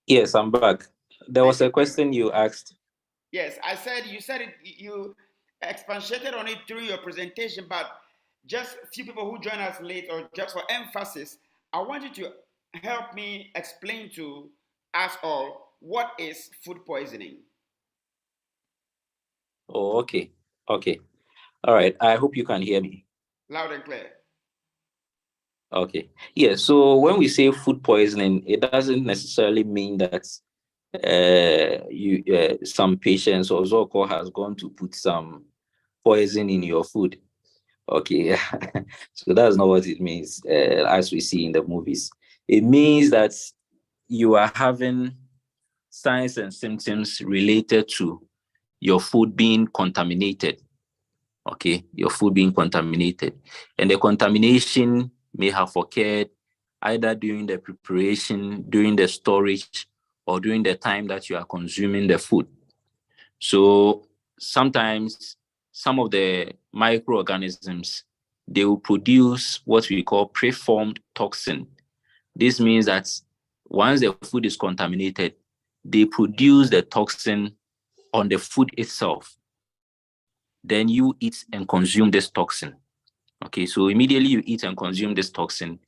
Yes, I'm back. There was Thank a you very much. question you asked. Yes, I said you said it. You expatiated on it during your presentation, but just a few people who join us late, or just for emphasis, I want you to help me explain to us all what is food poisoning. Oh, okay. Okay. All right. I hope you can hear me. Loud and clear. Okay. Yeah. So when we say food poisoning, it doesn't necessarily mean that you some patients or Zoko has gone to put some poison in your food. Okay. So that's not what it means, as we see in the movies. It means that you are having signs and symptoms related to your food being contaminated. Okay, your food being contaminated. And the contamination may have occurred either during the preparation, during the storage, or during the time that you are consuming the food. So sometimes some of the microorganisms, they will produce what we call preformed toxin. This means that once the food is contaminated, they produce the toxin on the food itself. Then you eat and consume this toxin. Okay, so immediately you eat and consume this toxin,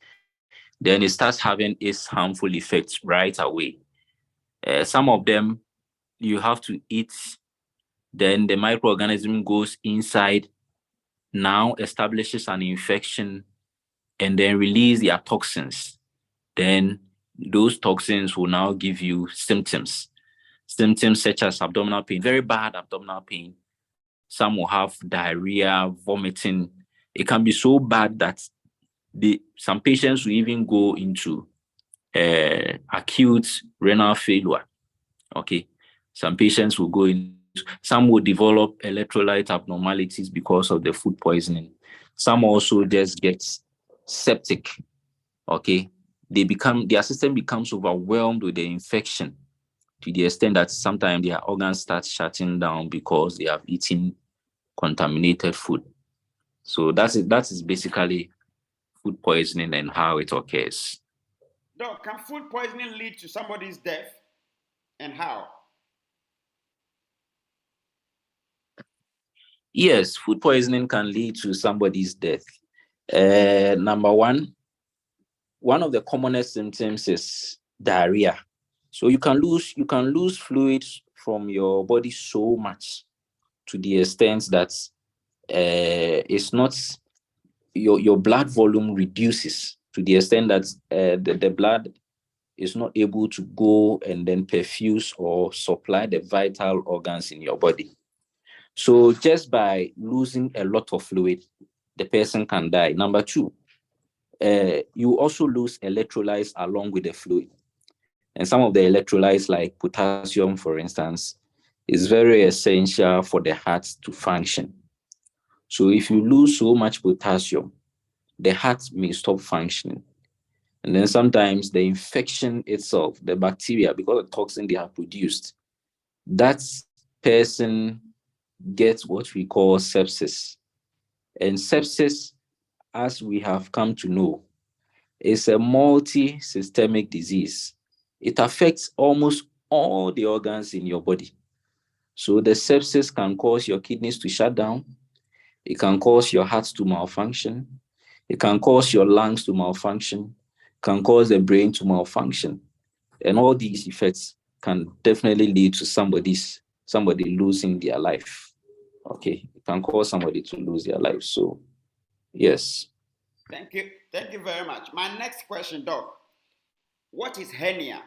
then it starts having its harmful effects right away. Some of them you have to eat, then the microorganism goes inside, now establishes an infection, and then release their toxins. Then those toxins will now give you symptoms. Symptoms such as abdominal pain, very bad abdominal pain. Some will have diarrhea, vomiting. It can be so bad that some patients will even go into acute renal failure. Okay, some patients will go into, some will develop electrolyte abnormalities because of the food poisoning. Some also just get septic. Okay, their system becomes overwhelmed with the infection to the extent that sometimes their organs start shutting down because they have eaten contaminated food. So that is basically food poisoning and how it occurs. Doc, can food poisoning lead to somebody's death, and how? Yes, food poisoning can lead to somebody's death. Number one of the commonest symptoms is diarrhea. So you can lose fluids from your body so much to the extent that it's not your blood volume reduces to the extent that the blood is not able to go and then perfuse or supply the vital organs in your body. So just by losing a lot of fluid, the person can die. Number two, you also lose electrolytes along with the fluid. And some of the electrolytes, like potassium, for instance, is very essential for the heart to function. So if you lose so much potassium, the heart may stop functioning. And then sometimes the infection itself, the bacteria, because of the toxin they have produced, that person gets what we call sepsis. And sepsis, as we have come to know, is a multi-systemic disease. It affects almost all the organs in your body. So the sepsis can cause your kidneys to shut down. It can cause your heart to malfunction. It can cause your lungs to malfunction. It can cause the brain to malfunction. And all these effects can definitely lead to somebody losing their life. Okay, it can cause somebody to lose their life. So yes. Thank you. Thank you very much. My next question, Doc. What is hernia?